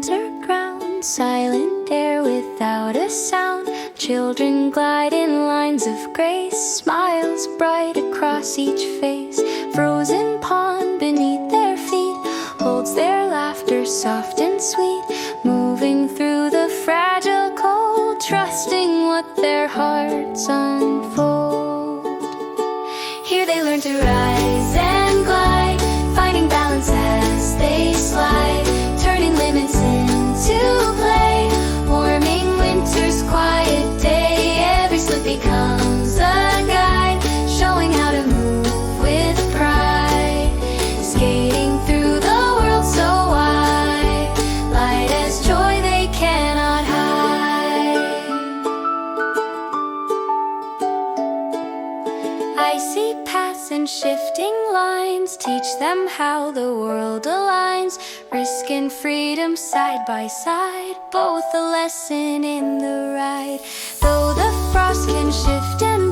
underground, silent air without a sound. Children glide in lines of grace, smiles bright across each face. Frozen pond beneath their feet holds their laughter soft and sweet, moving through the fragile cold, trusting what their hearts unfold. Here they learn to rise and glide, finding balance as they slide, turning limits into play, warming winter's quiet day. Every slip becomes a guide, showing how to move with pride, skating through the world so wide, light as joy they cannot hide. Icy paths and shifting lines teach them how the world aligns. Risk and freedom side by side, both a lesson in the ride. Though the frost can shift and